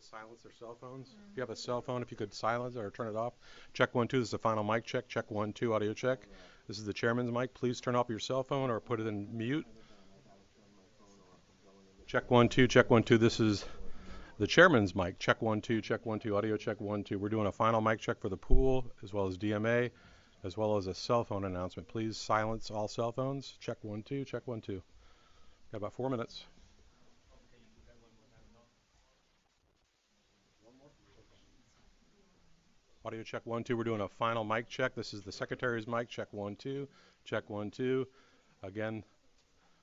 Silence their cell phones. If you have a cell phone, if you could silence or turn it off. Check 1 2. This is the final mic check. Check 1 2. Audio check. This is the chairman's mic. Please turn off your cell phone or put it in mute. Check 1 2. Check 1 2. This is the chairman's mic. Check 1 2. Check 1 2. Audio check 1 2. We're doing a final mic check for the pool as well as DMA as well as a cell phone announcement. Please silence all cell phones. Check 1 2. Check 1 2. Got about 4 minutes. Audio check 1 2. We're doing a final mic check. This is the secretary's mic. Check 1 2. Check 1 2. Again,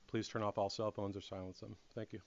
please turn off all cell phones or silence them. Thank you.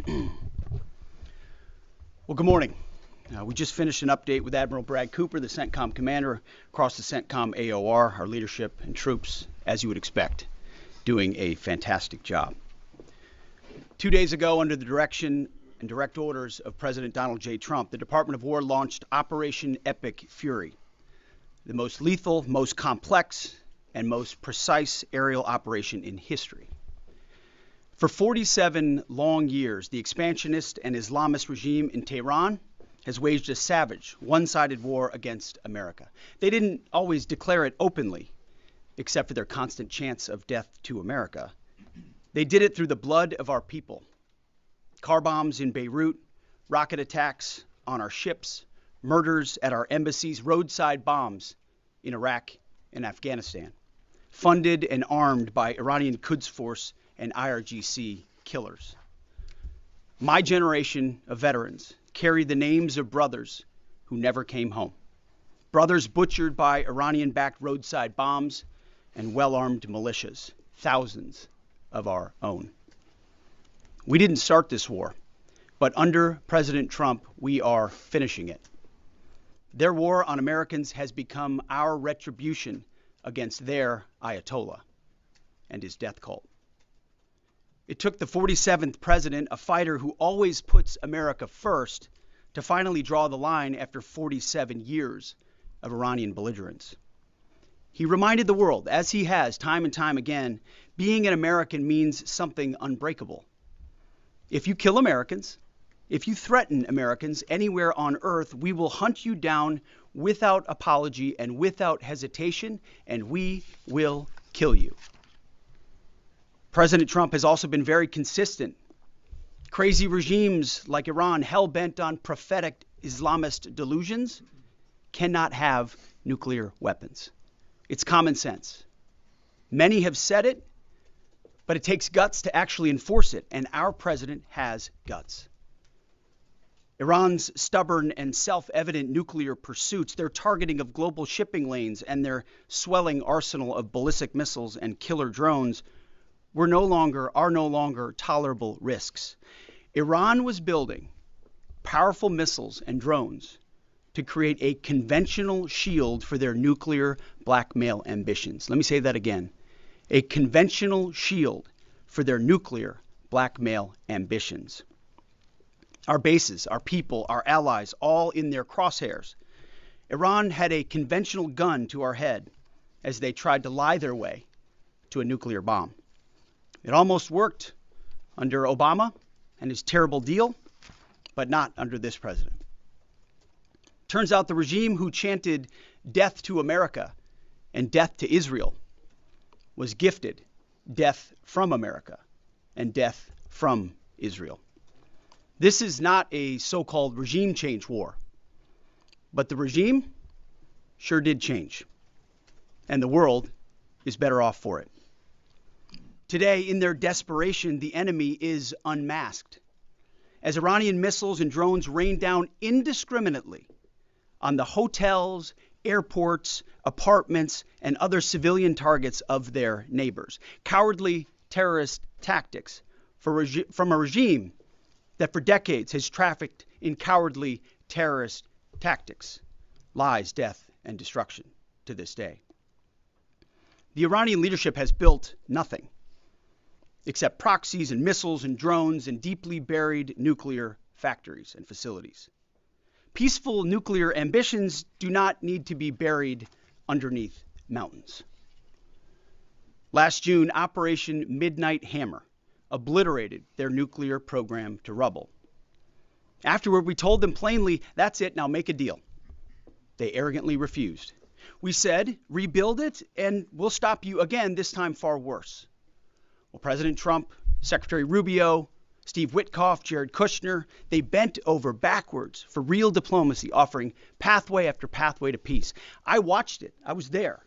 Well, good morning. We just finished an update with Admiral Brad Cooper, the CENTCOM commander, across the CENTCOM AOR, our leadership and troops, as you would expect, doing a fantastic job. 2 days ago, under the direction and direct orders of President Donald J. Trump, the Department of War launched Operation Epic Fury, the most lethal, most complex, and most precise aerial operation in history. For 47 long years, the expansionist and Islamist regime in Tehran has waged a savage, one-sided war against America. They didn't always declare it openly, except for their constant chants of death to America. They did it through the blood of our people. Car bombs in Beirut, rocket attacks on our ships, murders at our embassies, roadside bombs in Iraq and Afghanistan, funded and armed by Iranian Quds Force and IRGC killers. My generation of veterans carry the names of brothers who never came home. Brothers butchered by Iranian-backed roadside bombs and well-armed militias, thousands of our own. We didn't start this war, but under President Trump, we are finishing it. Their war on Americans has become our retribution against their Ayatollah and his death cult. It took the 47th president, a fighter who always puts America first, to finally draw the line after 47 years of Iranian belligerence. He reminded the world, as he has time and time again, being an American means something unbreakable. If you kill Americans, if you threaten Americans anywhere on earth, we will hunt you down without apology and without hesitation, and we will kill you. President Trump has also been very consistent. Crazy regimes like Iran, hell-bent on prophetic Islamist delusions, cannot have nuclear weapons. It's common sense. Many have said it, but it takes guts to actually enforce it, and our president has guts. Iran's stubborn and self-evident nuclear pursuits, their targeting of global shipping lanes, and their swelling arsenal of ballistic missiles and killer drones are no longer tolerable risks. Iran was building powerful missiles and drones to create a conventional shield for their nuclear blackmail ambitions. Let me say that again. A conventional shield for their nuclear blackmail ambitions. Our bases, our people, our allies, all in their crosshairs. Iran had a conventional gun to our head as they tried to lie their way to a nuclear bomb. It almost worked under Obama and his terrible deal, but not under this president. Turns out the regime who chanted death to America and death to Israel was gifted death from America and death from Israel. This is not a so-called regime change war, but the regime sure did change, and the world is better off for it. Today, in their desperation, the enemy is unmasked. As Iranian missiles and drones rain down indiscriminately on the hotels, airports, apartments, and other civilian targets of their neighbors. Cowardly terrorist tactics from a regime that for decades has trafficked in cowardly terrorist tactics, lies, death, and destruction to this day. The Iranian leadership has built nothing except proxies and missiles and drones and deeply buried nuclear factories and facilities. Peaceful nuclear ambitions do not need to be buried underneath mountains. Last June, Operation Midnight Hammer obliterated their nuclear program to rubble. Afterward, we told them plainly, that's it, now make a deal. They arrogantly refused. We said, rebuild it, and we'll stop you again, this time far worse. Well, President Trump, Secretary Rubio, Steve Witkoff, Jared Kushner, they bent over backwards for real diplomacy, offering pathway after pathway to peace. I watched it. I was there.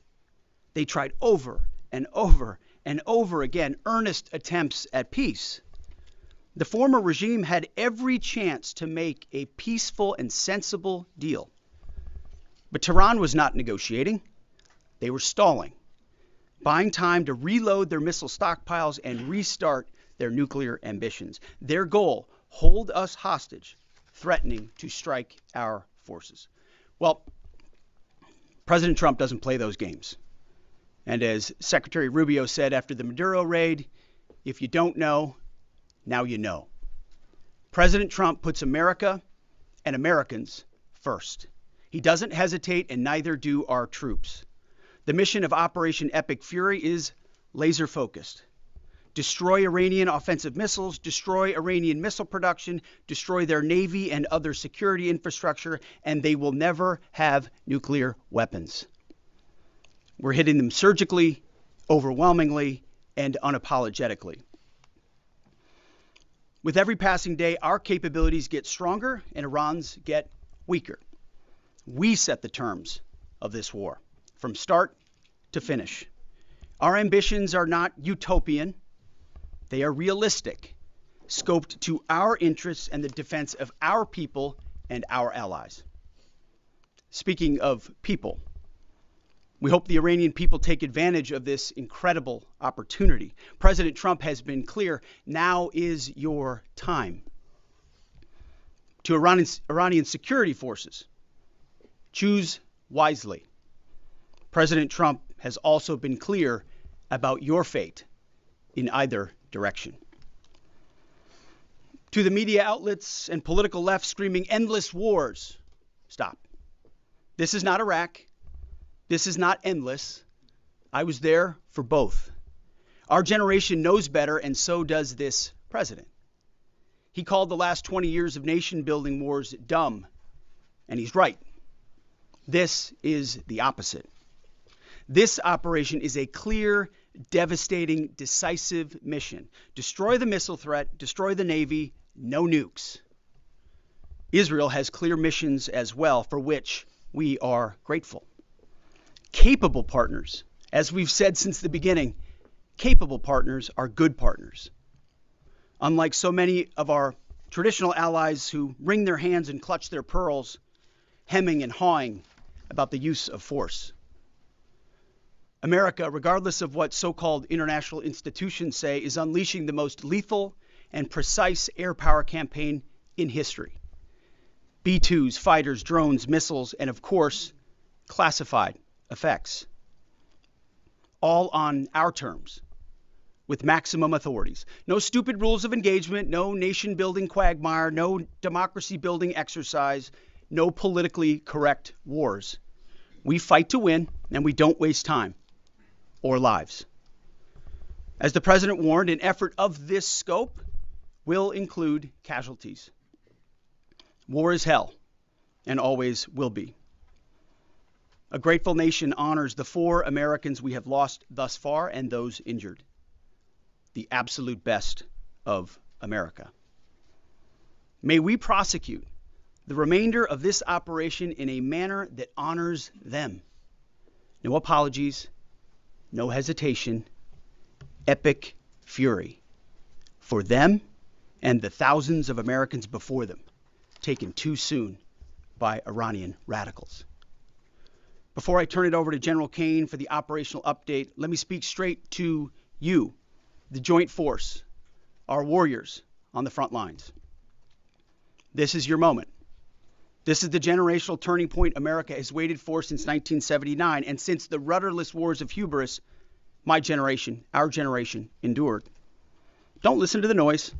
They tried over and over and over again earnest attempts at peace. The former regime had every chance to make a peaceful and sensible deal. But Tehran was not negotiating. They were stalling, buying time to reload their missile stockpiles and restart their nuclear ambitions. Their goal, hold us hostage, threatening to strike our forces. Well, President Trump doesn't play those games. And as Secretary Rubio said after the Maduro raid, if you don't know, now you know. President Trump puts America and Americans first. He doesn't hesitate, and neither do our troops. The mission of Operation Epic Fury is laser focused. Destroy Iranian offensive missiles, destroy Iranian missile production, destroy their navy and other security infrastructure, and they will never have nuclear weapons. We're hitting them surgically, overwhelmingly, and unapologetically. With every passing day, our capabilities get stronger and Iran's get weaker. We set the terms of this war, from start to finish. Our ambitions are not utopian. They are realistic, scoped to our interests and the defense of our people and our allies. Speaking of people, we hope the Iranian people take advantage of this incredible opportunity. President Trump has been clear, now is your time. To Iranian security forces, choose wisely. President Trump has also been clear about your fate in either direction. To the media outlets and political left screaming endless wars, stop. This is not Iraq. This is not endless. I was there for both. Our generation knows better, and so does this president. He called the last 20 years of nation-building wars dumb, and he's right. This is the opposite. This operation is a clear, devastating, decisive mission. Destroy the missile threat, destroy the Navy, no nukes. Israel has clear missions as well, for which we are grateful. Capable partners, as we've said since the beginning, capable partners are good partners. Unlike so many of our traditional allies who wring their hands and clutch their pearls, hemming and hawing about the use of force. America, regardless of what so-called international institutions say, is unleashing the most lethal and precise air power campaign in history. B-2s, fighters, drones, missiles, and of course, classified effects. All on our terms, with maximum authorities. No stupid rules of engagement, no nation-building quagmire, no democracy-building exercise, no politically correct wars. We fight to win, and we don't waste time or lives. As the president warned, an effort of this scope will include casualties. War is hell, and always will be. A grateful nation honors the 4 Americans we have lost thus far and those injured. The absolute best of America. May we prosecute the remainder of this operation in a manner that honors them. No apologies, no hesitation, epic fury for them and the thousands of Americans before them, taken too soon by Iranian radicals. Before I turn it over to General Kane for the operational update, let me speak straight to you, the Joint Force, our warriors on the front lines. This is your moment. This is the generational turning point America has waited for since 1979, and since the rudderless wars of hubris, my generation, our generation, endured. Don't listen to the noise.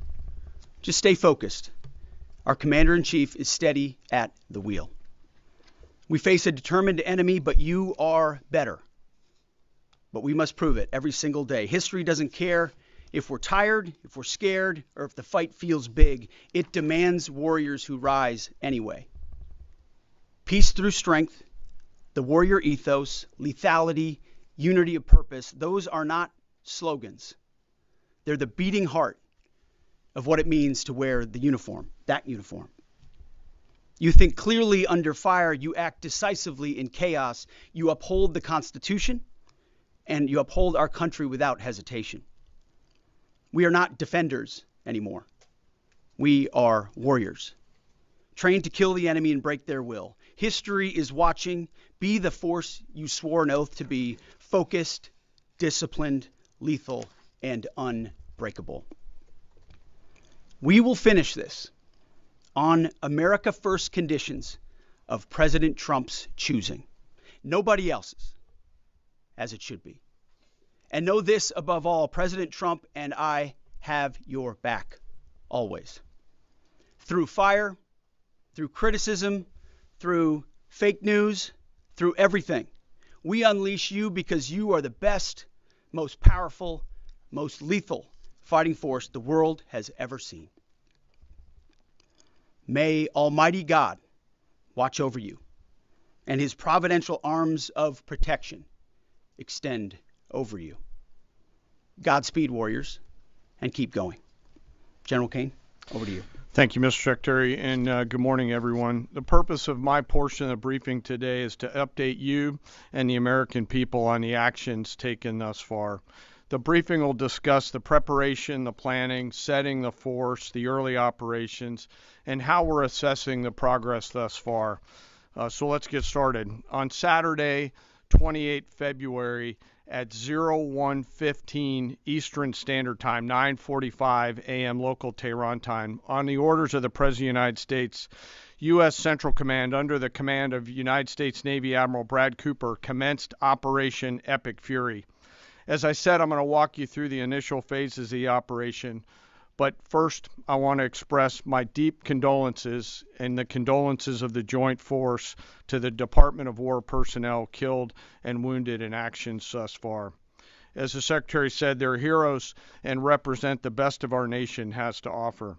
Just stay focused. Our commander-in-chief is steady at the wheel. We face a determined enemy, but you are better. But we must prove it every single day. History doesn't care if we're tired, if we're scared, or if the fight feels big. It demands warriors who rise anyway. Peace through strength, the warrior ethos, lethality, unity of purpose, those are not slogans. They're the beating heart of what it means to wear the uniform, that uniform. You think clearly under fire, you act decisively in chaos, you uphold the Constitution, and you uphold our country without hesitation. We are not defenders anymore. We are warriors, trained to kill the enemy and break their will. History is watching. Be the force you swore an oath to be, focused, disciplined, lethal, and unbreakable. We will finish this on America First conditions of President Trump's choosing. Nobody else's, as it should be. And know this above all, President Trump and I have your back, always. Through fire, through criticism, through fake news, through everything. We unleash you because you are the best, most powerful, most lethal fighting force the world has ever seen. May Almighty God watch over you, and his providential arms of protection extend over you. Godspeed, warriors, and keep going. General Kane, over to you. Thank you, Mr. Secretary, and good morning, everyone. The purpose of my portion of the briefing today is to update you and the American people on the actions taken thus far. The briefing will discuss the preparation, the planning, setting the force, the early operations, and how we're assessing the progress thus far. So let's get started. On Saturday, 28 February at 01:15 Eastern Standard Time, 9:45 a.m. local Tehran time, on the orders of the President of the United States, U.S. Central Command, under the command of United States Navy Admiral Brad Cooper, commenced Operation Epic Fury. As I said, I'm going to walk you through the initial phases of the operation, but first I want to express my deep condolences and the condolences of the Joint Force to the Department of War personnel killed and wounded in actions thus far. As the Secretary said, they're heroes and represent the best of our nation has to offer.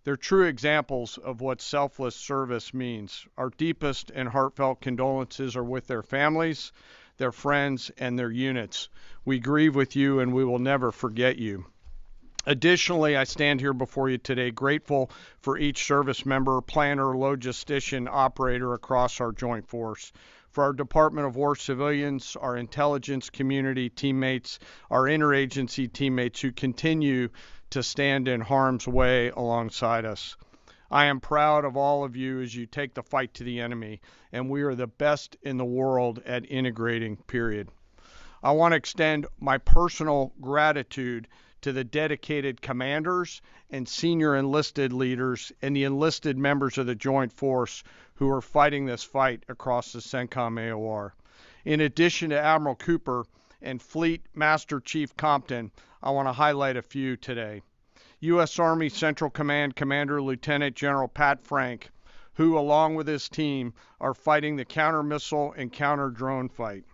They're true examples of what selfless service means. Our deepest and heartfelt condolences are with their families, their friends, and their units. We grieve with you and we will never forget you. Additionally, I stand here before you today grateful for each service member, planner, logistician, operator across our joint force. For our Department of War civilians, our intelligence community teammates, our interagency teammates who continue to stand in harm's way alongside us. I am proud of all of you as you take the fight to the enemy, and we are the best in the world at integrating, period. I want to extend my personal gratitude to the dedicated commanders and senior enlisted leaders and the enlisted members of the Joint Force who are fighting this fight across the CENTCOM AOR. In addition to Admiral Cooper and Fleet Master Chief Compton, I want to highlight a few today. U.S. Army Central Command Commander Lieutenant General Pat Frank, who along with his team are fighting the counter-missile and counter-drone fight.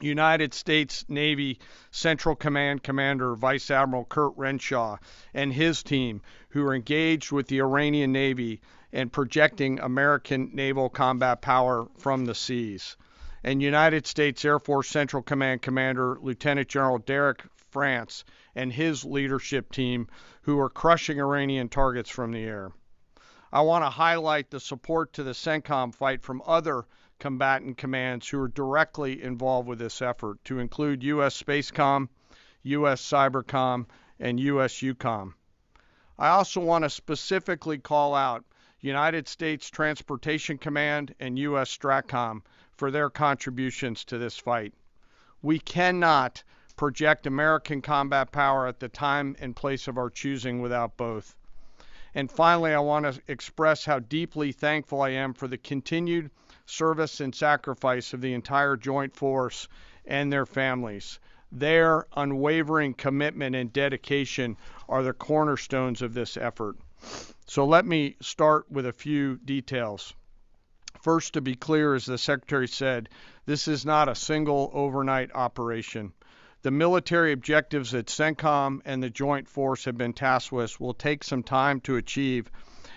United States Navy Central Command Commander Vice Admiral Kurt Renshaw and his team, who are engaged with the Iranian Navy and projecting American naval combat power from the seas. And United States Air Force Central Command Commander Lieutenant General Derek France and his leadership team, who are crushing Iranian targets from the air. I want to highlight the support to the CENTCOM fight from other combatant commands who are directly involved with this effort, to include U.S. Spacecom, U.S. Cybercom, and U.S. UCOM. I also want to specifically call out United States Transportation Command and U.S. STRATCOM for their contributions to this fight. We cannot project American combat power at the time and place of our choosing without both. And finally, I want to express how deeply thankful I am for the continued service and sacrifice of the entire Joint Force and their families. Their unwavering commitment and dedication are the cornerstones of this effort. So let me start with a few details. First, to be clear, as the Secretary said, this is not a single overnight operation. The military objectives that CENTCOM and the Joint Force have been tasked with will take some time to achieve,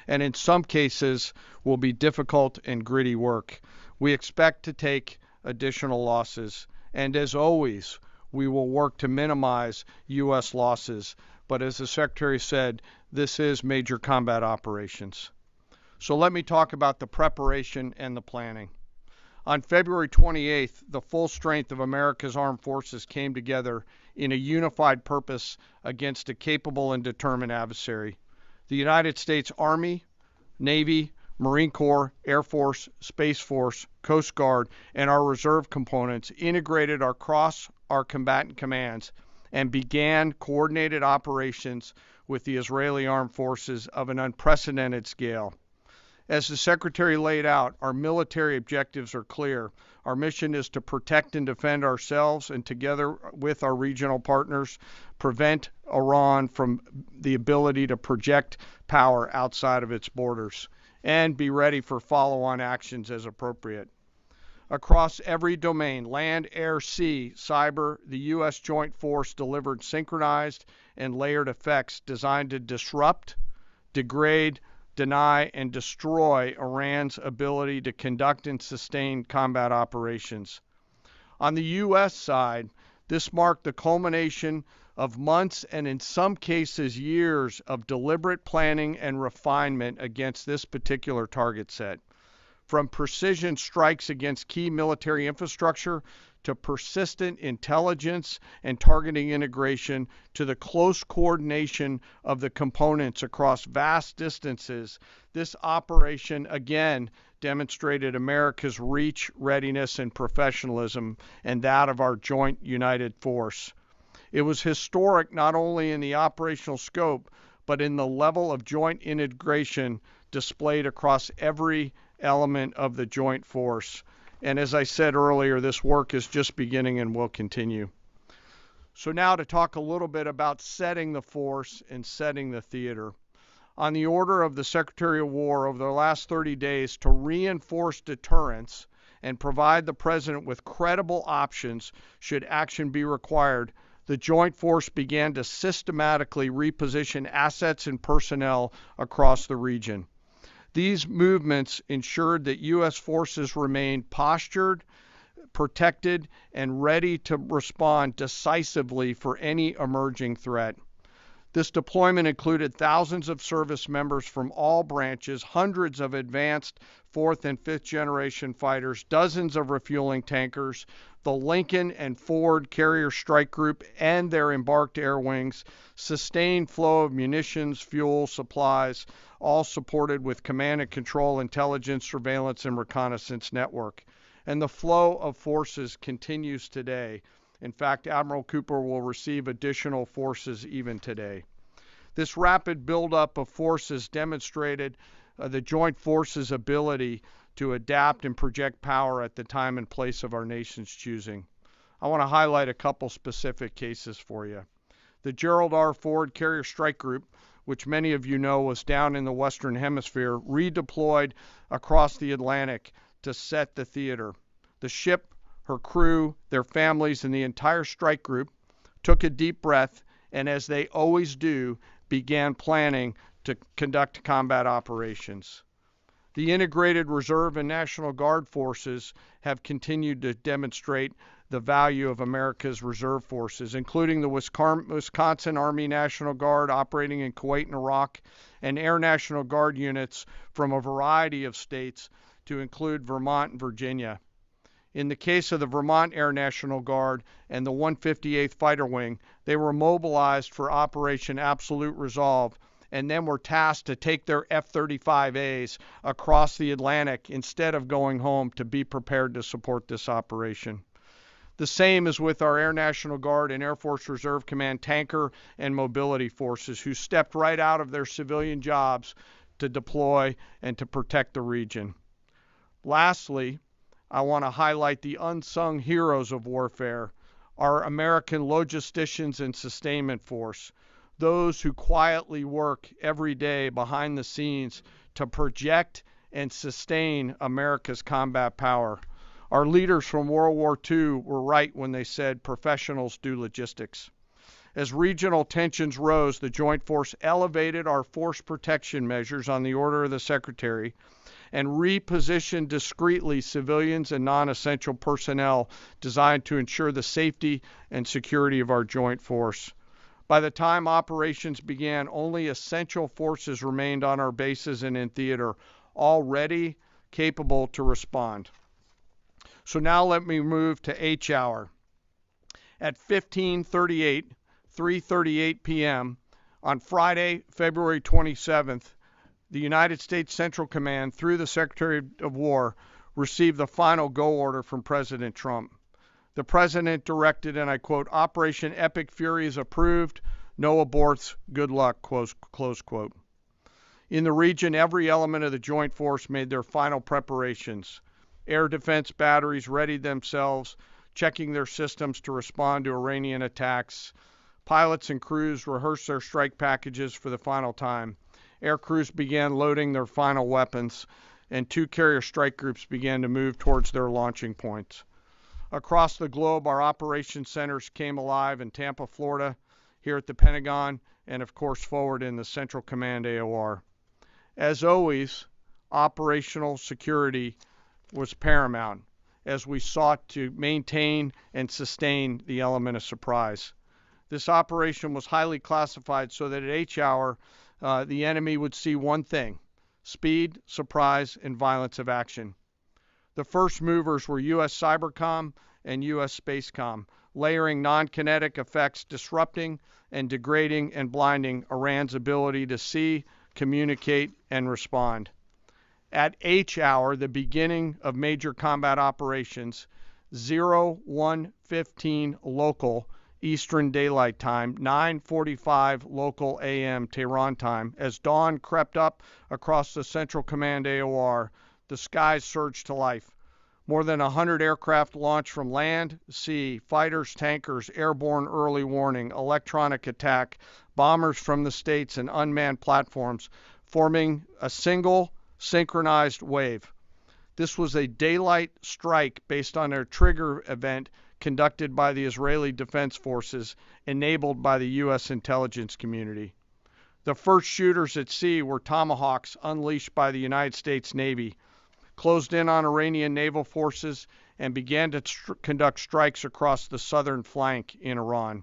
and in some cases will be difficult and gritty work. We expect to take additional losses, and as always, we will work to minimize U.S. losses. But as the Secretary said, this is major combat operations. So let me talk about the preparation and the planning. On February 28th, the full strength of America's armed forces came together in a unified purpose against a capable and determined adversary. The United States Army, Navy, Marine Corps, Air Force, Space Force, Coast Guard, and our reserve components integrated across our combatant commands and began coordinated operations with the Israeli armed forces of an unprecedented scale. As the Secretary laid out, our military objectives are clear. Our mission is to protect and defend ourselves and, together with our regional partners, prevent Iran from the ability to project power outside of its borders and be ready for follow-on actions as appropriate. Across every domain, land, air, sea, cyber, the U.S. Joint Force delivered synchronized and layered effects designed to disrupt, degrade, deny, and destroy Iran's ability to conduct and sustain combat operations. On the U.S. side, this marked the culmination of months and in some cases years of deliberate planning and refinement against this particular target set. From precision strikes against key military infrastructure to persistent intelligence and targeting integration to the close coordination of the components across vast distances, this operation again demonstrated America's reach, readiness, and professionalism, and that of our joint united force. It was historic not only in the operational scope, but in the level of joint integration displayed across every element of the joint force. And as I said earlier, this work is just beginning and will continue. So now to talk a little bit about setting the force and setting the theater. On the order of the Secretary of War over the last 30 days to reinforce deterrence and provide the President with credible options should action be required, the Joint Force began to systematically reposition assets and personnel across the region. These movements ensured that U.S. forces remained postured, protected, and ready to respond decisively for any emerging threat. This deployment included thousands of service members from all branches, hundreds of advanced 4th and 5th generation fighters, dozens of refueling tankers, the Lincoln and Ford Carrier Strike Group and their embarked air wings, sustained flow of munitions, fuel, supplies, all supported with command and control, intelligence, surveillance, and reconnaissance network. And the flow of forces continues today. In fact, Admiral Cooper will receive additional forces even today. This rapid buildup of forces demonstrated the joint forces' ability to adapt and project power at the time and place of our nation's choosing. I want to highlight a couple specific cases for you. The Gerald R. Ford Carrier Strike Group, which many of you know was down in the Western Hemisphere, redeployed across the Atlantic to set the theater. The ship, her crew, their families, and the entire strike group took a deep breath and, as they always do, began planning to conduct combat operations. The integrated Reserve and National Guard forces have continued to demonstrate the value of America's reserve forces, including the Wisconsin Army National Guard operating in Kuwait and Iraq, and Air National Guard units from a variety of states to include Vermont and Virginia. In the case of the Vermont Air National Guard and the 158th Fighter Wing, they were mobilized for Operation Absolute Resolve and then were tasked to take their F-35As across the Atlantic instead of going home to be prepared to support this operation. The same is with our Air National Guard and Air Force Reserve Command tanker and mobility forces, who stepped right out of their civilian jobs to deploy and to protect the region. Lastly, I want to highlight the unsung heroes of warfare, our American logisticians and sustainment force, those who quietly work every day behind the scenes to project and sustain America's combat power. Our leaders from World War II were right when they said professionals do logistics. As regional tensions rose, the Joint Force elevated our force protection measures on the order of the Secretary and repositioned discreetly civilians and non-essential personnel designed to ensure the safety and security of our joint force. By the time operations began, only essential forces remained on our bases and in theater, all ready, capable to respond. So now let me move to H hour. At 3:38 p.m. on Friday, February 27th, the United States Central Command, through the Secretary of War, received the final go order from President Trump. The president directed, and I quote, "Operation Epic Fury is approved. No aborts. Good luck," close quote. In the region, every element of the joint force made their final preparations. Air defense batteries readied themselves, checking their systems to respond to Iranian attacks. Pilots and crews rehearsed their strike packages for the final time. Air crews began loading their final weapons, and 2 carrier strike groups began to move towards their launching points. Across the globe, our operations centers came alive in Tampa, Florida, here at the Pentagon, and of course forward in the Central Command AOR. As always, operational security was paramount as we sought to maintain and sustain the element of surprise. This operation was highly classified so that at H hour, the enemy would see one thing: speed, surprise, and violence of action. The first movers were U.S. Cybercom and U.S. Spacecom, layering non-kinetic effects, disrupting and degrading and blinding Iran's ability to see, communicate, and respond. At H hour, the beginning of major combat operations, 01:15 local Eastern Daylight Time, 9:45 local AM Tehran time, as dawn crept up across the Central Command AOR, the skies surged to life. More than 100 aircraft launched from land, sea, fighters, tankers, airborne early warning, electronic attack, bombers from the States, and unmanned platforms, forming a single synchronized wave. This was a daylight strike based on a trigger event conducted by the Israeli Defense Forces, enabled by the U.S. intelligence community. The first shooters at sea were Tomahawks unleashed by the United States Navy, closed in on Iranian naval forces, and began to conduct strikes across the southern flank in Iran.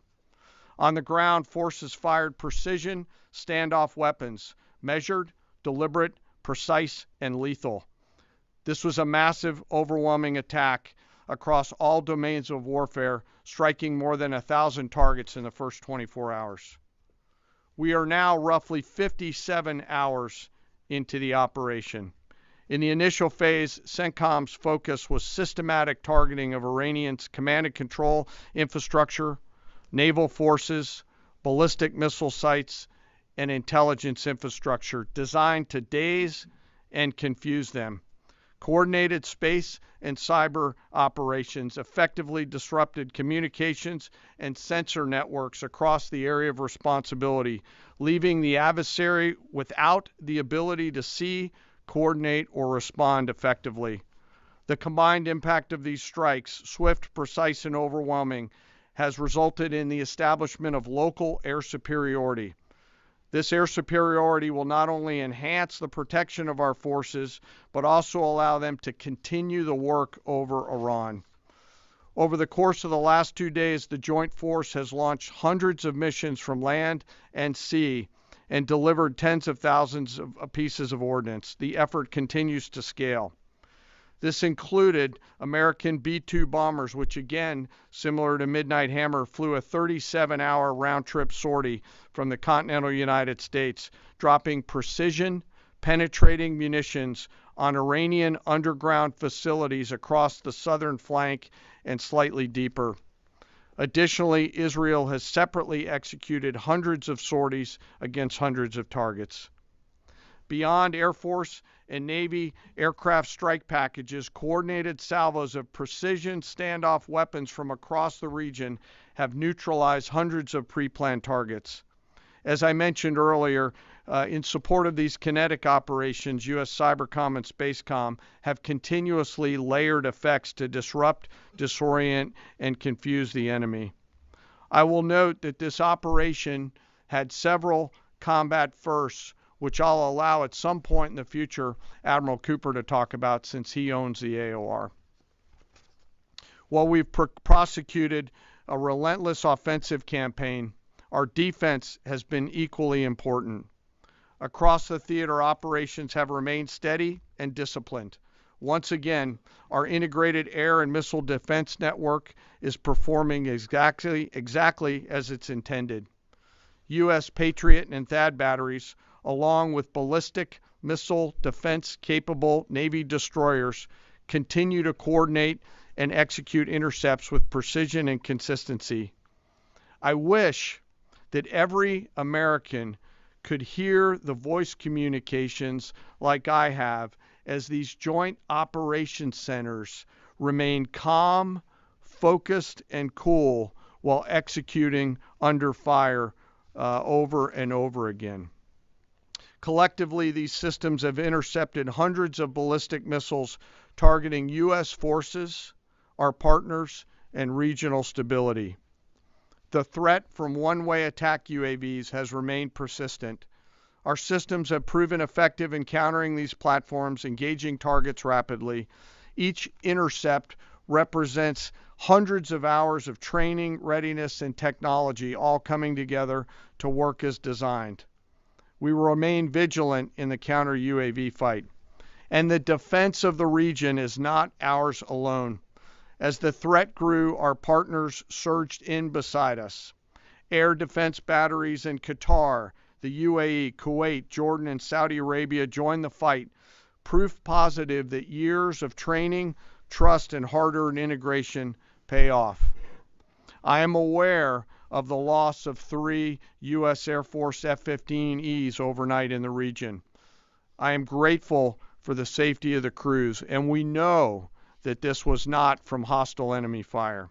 On the ground, forces fired precision standoff weapons, measured, deliberate, precise, and lethal. This was a massive, overwhelming attack across all domains of warfare, striking more than 1,000 targets in the first 24 hours. We are now roughly 57 hours into the operation. In the initial phase, CENTCOM's focus was systematic targeting of Iranians' command and control infrastructure, naval forces, ballistic missile sites, and intelligence infrastructure designed to daze and confuse them. Coordinated space and cyber operations effectively disrupted communications and sensor networks across the area of responsibility, leaving the adversary without the ability to see, coordinate, or respond effectively. The combined impact of these strikes, swift, precise, and overwhelming, has resulted in the establishment of local air superiority. This air superiority will not only enhance the protection of our forces, but also allow them to continue the work over Iran. Over the course of the last 2 days, the Joint Force has launched hundreds of missions from land and sea and delivered tens of thousands of pieces of ordnance. The effort continues to scale. This included American B-2 bombers, which again, similar to Midnight Hammer, flew a 37-hour round-trip sortie from the continental United States, dropping precision, penetrating munitions on Iranian underground facilities across the southern flank and slightly deeper. Additionally, Israel has separately executed hundreds of sorties against hundreds of targets. Beyond Air Force and Navy aircraft strike packages, coordinated salvos of precision standoff weapons from across the region have neutralized hundreds of pre-planned targets. As I mentioned earlier, in support of these kinetic operations, U.S. Cybercom and Spacecom have continuously layered effects to disrupt, disorient, and confuse the enemy. I will note that this operation had several combat firsts, which I'll allow at some point in the future Admiral Cooper to talk about since he owns the AOR. While we've prosecuted a relentless offensive campaign, our defense has been equally important. Across the theater, operations have remained steady and disciplined. Once again, our integrated air and missile defense network is performing exactly as it's intended. U.S. Patriot and THAAD batteries, along with ballistic missile defense-capable Navy destroyers, continue to coordinate and execute intercepts with precision and consistency. I wish that every American could hear the voice communications like I have as these joint operations centers remain calm, focused, and cool while executing under fire over and over again. Collectively, these systems have intercepted hundreds of ballistic missiles targeting U.S. forces, our partners, and regional stability. The threat from one-way attack UAVs has remained persistent. Our systems have proven effective in countering these platforms, engaging targets rapidly. Each intercept represents hundreds of hours of training, readiness, and technology all coming together to work as designed. We will remain vigilant in the counter UAV fight. And the defense of the region is not ours alone. As the threat grew, our partners surged in beside us. Air defense batteries in Qatar, the UAE, Kuwait, Jordan, and Saudi Arabia joined the fight, proof positive that years of training, trust, and hard-earned integration pay off. I am aware of the loss of 3 U.S. Air Force F-15Es overnight in the region. I am grateful for the safety of the crews, and we know that this was not from hostile enemy fire.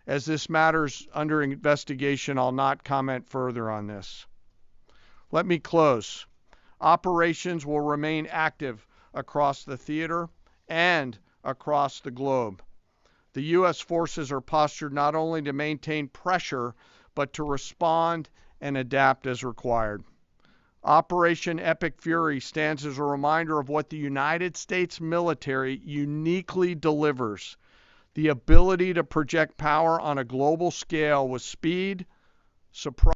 As this matter's under investigation, I'll not comment further on this. Let me close. Operations will remain active across the theater and across the globe. The U.S. forces are postured not only to maintain pressure, but to respond and adapt as required. Operation Epic Fury stands as a reminder of what the United States military uniquely delivers: the ability to project power on a global scale with speed, surprise,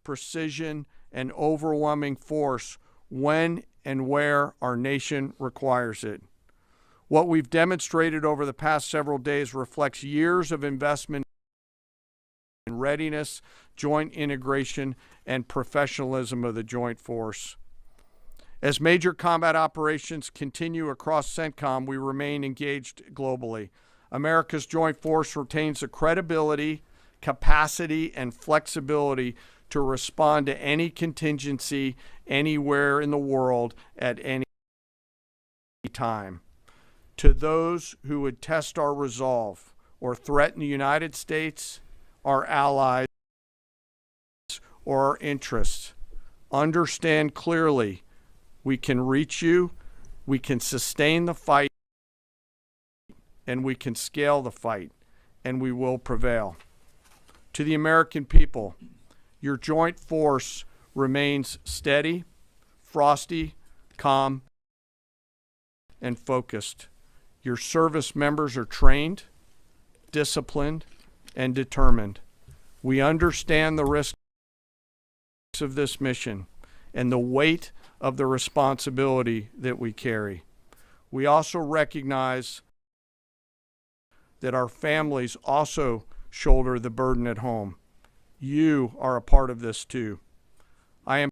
precision, and overwhelming force when and where our nation requires it. What we've demonstrated over the past several days reflects years of investment in readiness, joint integration, and professionalism of the joint force. As major combat operations continue across CENTCOM, we remain engaged globally. America's joint force retains the credibility, capacity, and flexibility to respond to any contingency anywhere in the world at any time. To those who would test our resolve or threaten the United States, our allies, or our interests, understand clearly we can reach you, we can sustain the fight, and we can scale the fight, and we will prevail. To the American people, your joint force remains steady, frosty, calm, and focused. Your service members are trained, disciplined, and determined. We understand the risks of this mission and the weight of the responsibility that we carry. We also recognize that our families also shoulder the burden at home. You are a part of this too. I am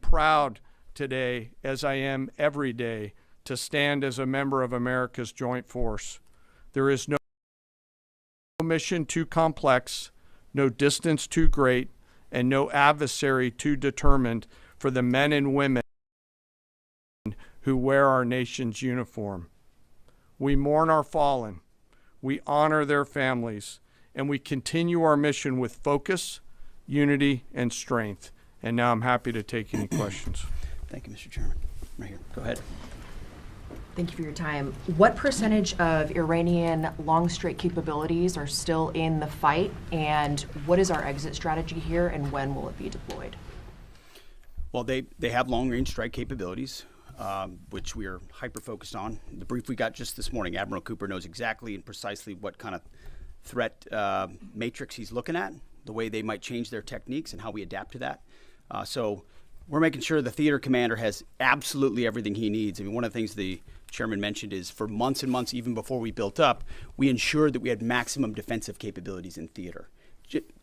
proud today, as I am every day, to stand as a member of America's joint force. There is no mission too complex, no distance too great, and no adversary too determined for the men and women who wear our nation's uniform. We mourn our fallen, we honor their families, and we continue our mission with focus, unity, and strength. And now I'm happy to take any questions. Thank you, Mr. Chairman. Right here. Go ahead. Thank you for your time. What percentage of Iranian long-strike capabilities are still in the fight, and what is our exit strategy here, and when will it be deployed? Well, they have long-range strike capabilities, which we are hyper-focused on. The brief we got just this morning, Admiral Cooper knows exactly and precisely what kind of threat matrix he's looking at, the way they might change their techniques and how we adapt to that. So we're making sure the theater commander has absolutely everything he needs. I mean, one of the things the chairman mentioned is for months and months, even before we built up, we ensured that we had maximum defensive capabilities in theater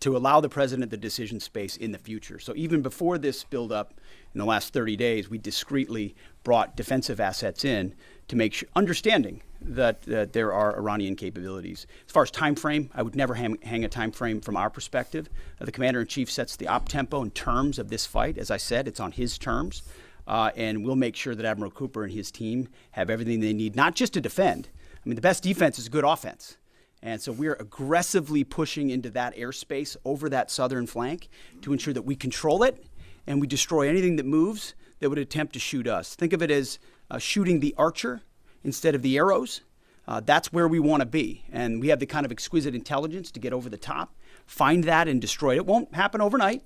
to allow the president the decision space in the future. So even before this buildup in the last 30 days, we discreetly brought defensive assets in to make sure, understanding that there are Iranian capabilities. As far as time frame, I would never hang a time frame from our perspective. The commander-in-chief sets the op tempo and terms of this fight. As I said, it's on his terms. And we'll make sure that Admiral Cooper and his team have everything they need, not just to defend. I mean, the best defense is good offense. And so we're aggressively pushing into that airspace over that southern flank to ensure that we control it and we destroy anything that moves that would attempt to shoot us. Think of it as shooting the archer instead of the arrows. That's where we want to be. And we have the kind of exquisite intelligence to get over the top, find that and destroy it. It won't happen overnight.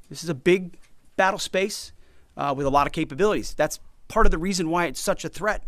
This is a big battle space with a lot of capabilities. That's part of the reason why it's such a threat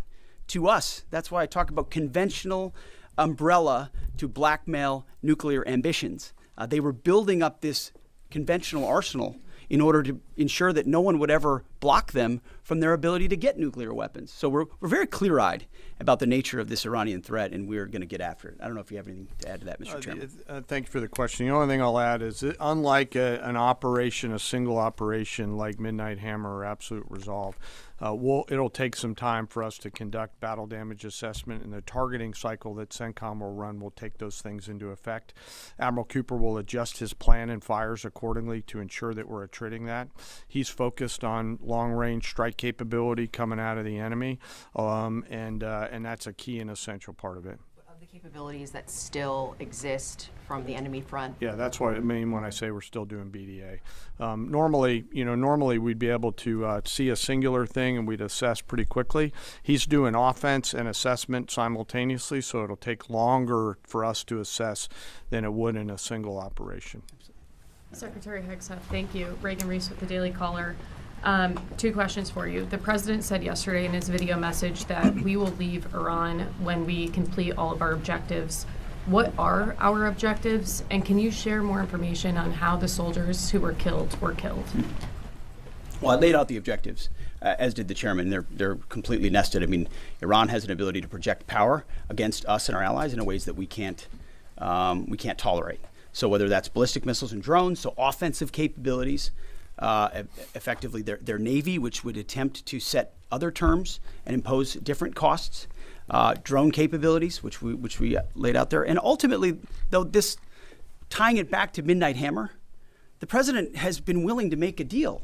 to us. That's why I talk about conventional umbrella to blackmail nuclear ambitions. They were building up this conventional arsenal in order to ensure that no one would ever block them from their ability to get nuclear weapons. So we're very clear-eyed about the nature of this Iranian threat, and we're going to get after it. I don't know if you have anything to add to that, Mr. Chairman. Thank you for the question. The only thing I'll add is that unlike an operation, a single operation like Midnight Hammer or Absolute Resolve, it'll take some time for us to conduct battle damage assessment, and the targeting cycle that CENTCOM will run will take those things into effect. Admiral Cooper will adjust his plan and fires accordingly to ensure that we're attriting that. He's focused on long-range strike capability coming out of the enemy, and that's a key and essential part of it. Of the capabilities that still exist from the enemy front. Yeah, that's what I mean when I say we're still doing BDA. Normally we'd be able to see a singular thing and we'd assess pretty quickly. He's doing offense and assessment simultaneously, so it'll take longer for us to assess than it would in a single operation. Secretary Hegseth, thank you. Reagan Reese with the Daily Caller. 2 questions for you. The president said yesterday in his video message that we will leave Iran when we complete all of our objectives. What are our objectives, and can you share more information on how the soldiers who were killed were killed? Well, I laid out the objectives, as did the chairman. They're completely nested. I mean, Iran has an ability to project power against us and our allies in ways that we can't tolerate. So whether that's ballistic missiles and drones, so offensive capabilities, effectively their Navy, which would attempt to set other terms and impose different costs, drone capabilities, which we laid out there. And ultimately, though, this tying it back to Midnight Hammer, the president has been willing to make a deal.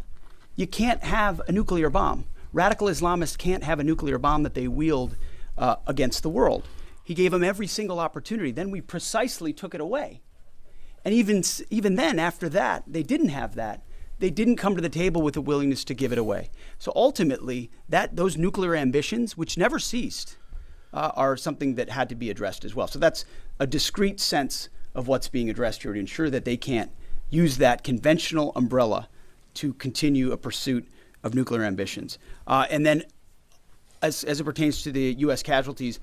You can't have a nuclear bomb. Radical Islamists can't have a nuclear bomb that they wield against the world. He gave them every single opportunity. Then we precisely took it away. And even then, after that, they didn't have that. They didn't come to the table with a willingness to give it away. So ultimately, those nuclear ambitions, which never ceased, are something that had to be addressed as well. So that's a discrete sense of what's being addressed here to ensure that they can't use that conventional umbrella to continue a pursuit of nuclear ambitions. And then as it pertains to the U.S. casualties,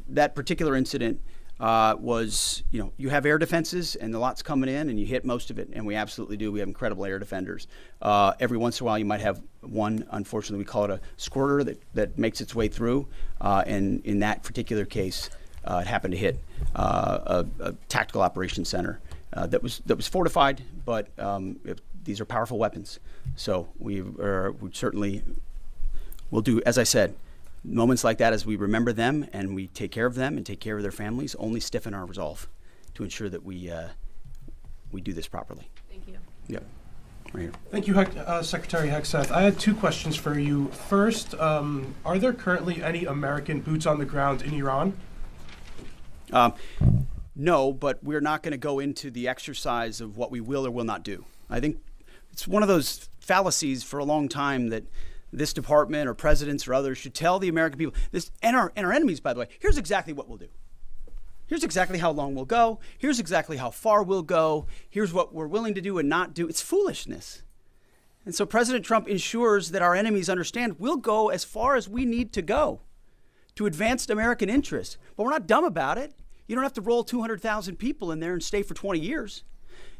that particular incident was, you have air defenses and the lot's coming in and you hit most of it, and we absolutely do. We have incredible air defenders. Every once in a while you might have one, unfortunately we call it a squirter that makes its way through, and in that particular case it happened to hit a tactical operations center that was fortified, but these are powerful weapons. So we certainly will do, as I said, moments like that, as we remember them and we take care of them and take care of their families, only stiffen our resolve to ensure that we do this properly. Thank you. Yep. Right here. Thank you, Secretary Hegseth. I had 2 questions for you. First, are there currently any American boots on the ground in Iran? No, but we're not going to go into the exercise of what we will or will not do. I think it's one of those fallacies for a long time that this department or presidents or others should tell the American people this, and our enemies, by the way, here's exactly what we'll do. Here's exactly how long we'll go. Here's exactly how far we'll go. Here's what we're willing to do and not do. It's foolishness. And so President Trump ensures that our enemies understand we'll go as far as we need to go to advance American interests. But we're not dumb about it. You don't have to roll 200,000 people in there and stay for 20 years.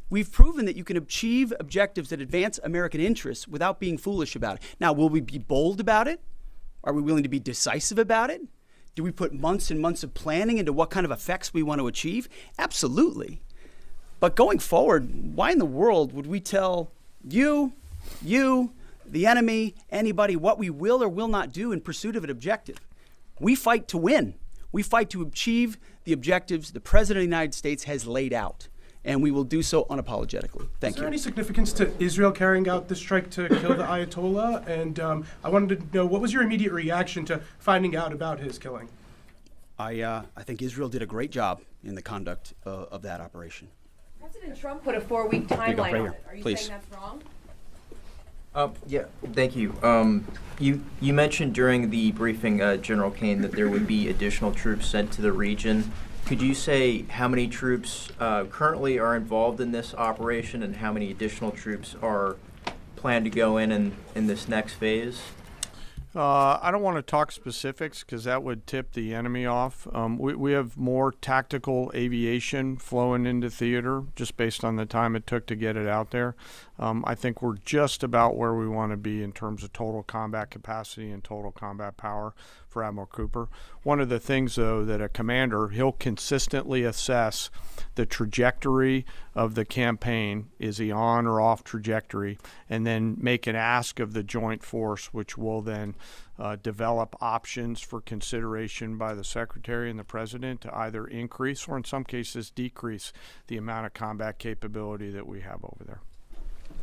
We've proven that you can achieve objectives that advance American interests without being foolish about it. Now, will we be bold about it? Are we willing to be decisive about it? Do we put months and months of planning into what kind of effects we want to achieve? Absolutely. But going forward, why in the world would we tell you, the enemy, anybody, what we will or will not do in pursuit of an objective? We fight to win. We fight to achieve the objectives the President of the United States has laid out, and we will do so unapologetically. Thank you. Is there any significance to Israel carrying out the strike to kill the Ayatollah? And I wanted to know, what was your immediate reaction to finding out about his killing? I think Israel did a great job in the conduct of that operation. President Trump put a 4-week There you go, timeline right on here. it. Are you Please. saying that's wrong? Yeah, thank you. You mentioned during the briefing, General Kane, that there would be additional troops sent to the region. Could you say how many troops currently are involved in this operation and how many additional troops are planned to go in this next phase? I don't want to talk specifics because that would tip the enemy off. We have more tactical aviation flowing into theater just based on the time it took to get it out there. I think we're just about where we want to be in terms of total combat capacity and total combat power for Admiral Cooper. One of the things, though, that a commander, he'll consistently assess the trajectory of the campaign. Is he on or off trajectory? And then make an ask of the joint force, which will then develop options for consideration by the Secretary and the President to either increase or in some cases decrease the amount of combat capability that we have over there.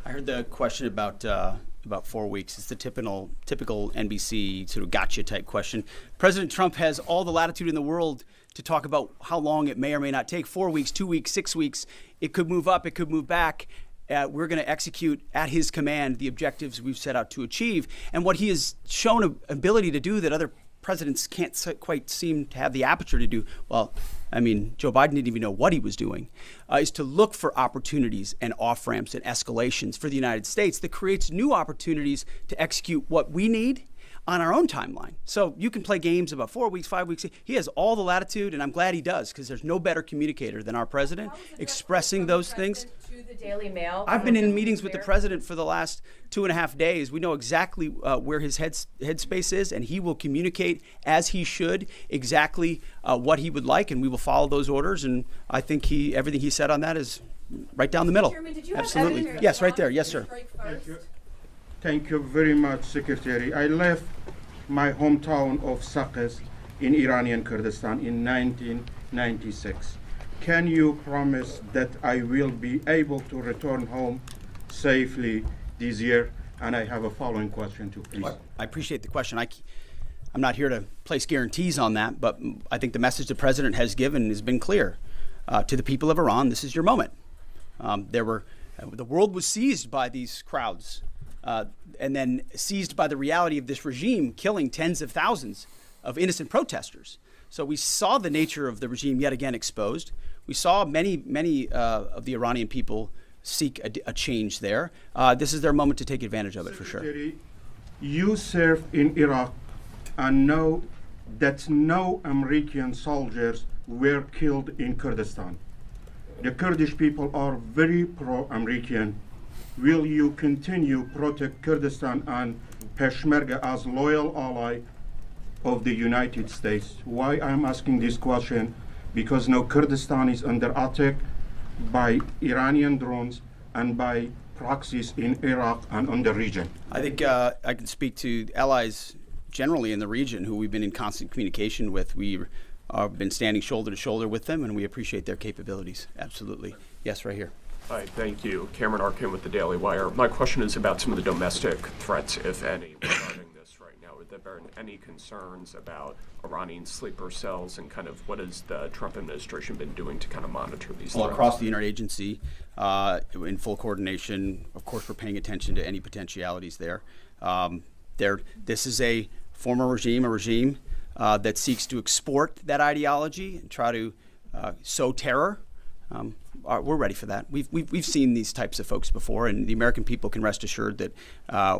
I heard the question about 4 weeks. It's the typical NBC sort of gotcha type question. President Trump has all the latitude in the world to talk about how long it may or may not take. 4 weeks, 2 weeks, 6 weeks. It could move up. It could move back. We're going to execute at his command the objectives we've set out to achieve. And what he has shown an ability to do that other presidents can't quite seem to have the aperture to do, well, I mean, Joe Biden didn't even know what he was doing, is to look for opportunities and off-ramps and escalations for the United States that creates new opportunities to execute what we need on our own timeline. So you can play games about 4 weeks, 5 weeks. He has all the latitude, and I'm glad he does, because there's no better communicator than our president expressing those things. To the Daily Mail. I've been in meetings with the president for the last 2.5 days. We know exactly where his headspace is, and he will communicate as he should exactly what he would like, and we will follow those orders. And I think everything he said on that is right down the middle. Chairman, did you Absolutely. have evidence Yes, right there. Yes, sir. Thank you very much, Secretary. I left my hometown of Sakis in Iranian Kurdistan in 1996. Can you promise that I will be able to return home safely this year? And I have a following question too, please. I appreciate the question. I'm not here to place guarantees on that, but I think the message the president has given has been clear. To the people of Iran, this is your moment. The world was seized by these crowds, and then seized by the reality of this regime killing tens of thousands of innocent protesters. So we saw the nature of the regime yet again exposed. We saw many of the Iranian people seek a change there. This is their moment to take advantage of it, for sure. Secretary, you served in Iraq and know that no American soldiers were killed in Kurdistan. The Kurdish people are very pro-American. Will you continue protect Kurdistan and Peshmerga as loyal ally of the United States? Why I'm asking this question? Because now Kurdistan is under attack by Iranian drones and by proxies in Iraq and on the region. I think I can speak to allies generally in the region who we've been in constant communication with. We've been standing shoulder to shoulder with them, and we appreciate their capabilities. Absolutely. Yes, right here. Hi, thank you. Cameron Arkin with the Daily Wire. My question is about some of the domestic threats, if any, regarding this right now. Have there been any concerns about Iranian sleeper cells, and kind of what has the Trump administration been doing to kind of monitor these threats? Across the interagency, in full coordination. Of course, we're paying attention to any potentialities there. This is a former regime, a regime that seeks to export that ideology and try to sow terror. we're ready for that. We've seen these types of folks before, and the American people can rest assured that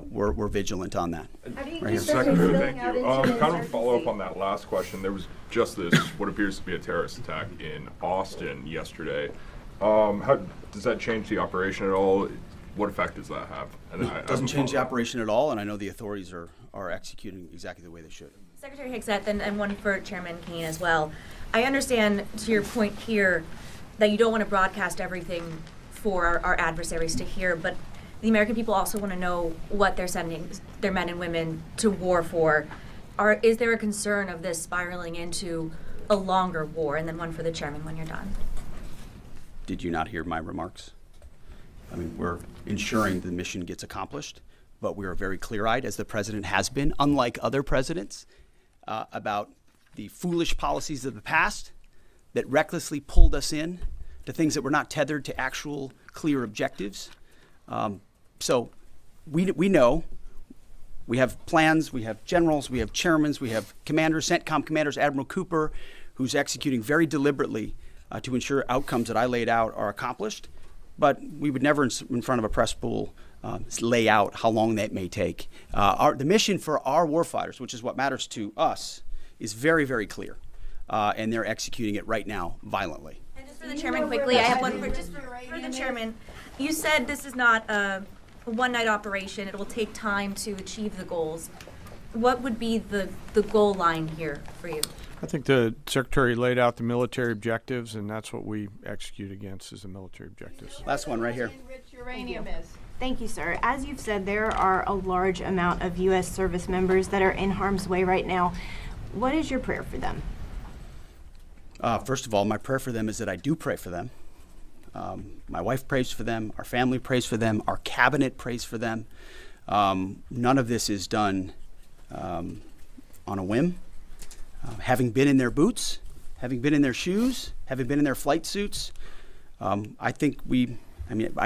we're vigilant on that. Right here. Secretary, thank you. Kind of a follow-up on that last question. There was just this, what appears to be a terrorist attack in Austin yesterday. How does that change the operation at all? What effect does that have? And it doesn't change the operation at all, and I know the authorities are executing exactly the way they should. Secretary Hegseth, and one for Chairman Kane as well. I understand, to your point here, that you don't want to broadcast everything for our adversaries to hear, but the American people also want to know what they're sending their men and women to war for. Is there a concern of this spiraling into a longer war? And then one for the chairman when you're done. Did you not hear my remarks? I mean, we're ensuring the mission gets accomplished, but we are very clear-eyed, as the president has been, unlike other presidents, about the foolish policies of the past that recklessly pulled us in to things that were not tethered to actual clear objectives. So we know. We have plans, we have generals, we have chairmen, we have commanders, CENTCOM commanders, Admiral Cooper, who's executing very deliberately to ensure outcomes that I laid out are accomplished. But we would never, in front of a press pool, lay out how long that may take. The mission for our warfighters, which is what matters to us, is very, very clear. And they're executing it right now violently. And just for the chairman quickly, I have one for the chairman. You said this is not a one-night operation. It will take time to achieve the goals. What would be the goal line here for you? I think the Secretary laid out the military objectives, and that's what we execute against, is the military objectives. Last one right here. Uranium is. Thank you, sir. As you've said, there are a large amount of U.S. service members that are in harm's way right now. What is your prayer for them? First of all, my prayer for them is that I do pray for them. My wife prays for them. Our family prays for them. Our cabinet prays for them. None of this is done on a whim. Having been in their boots, having been in their shoes, having been in their flight suits, I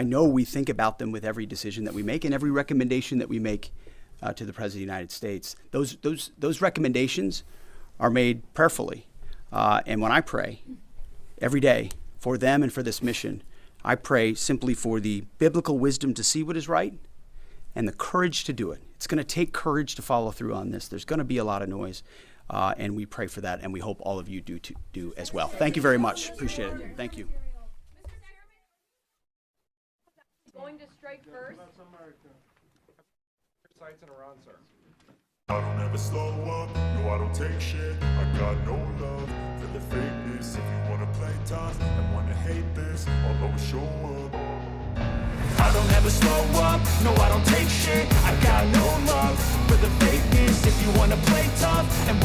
know we think about them with every decision that we make and every recommendation that we make to the President of the United States. Those recommendations are made prayerfully. And when I pray every day for them and for this mission, I pray simply for the biblical wisdom to see what is right and the courage to do it. It's going to take courage to follow through on this. There's going to be a lot of noise, and we pray for that, and we hope all of you do as well. Thank you very much. Appreciate it. Thank you. Going to strike first. Sights in Iran, sir. I don't ever slow up, no I don't take shit. I got no love for the fakeness. If you wanna play tough and wanna hate this, I'll always show up. I don't ever slow up, no I don't take shit. I got no love for the fakeness. If you wanna play tough and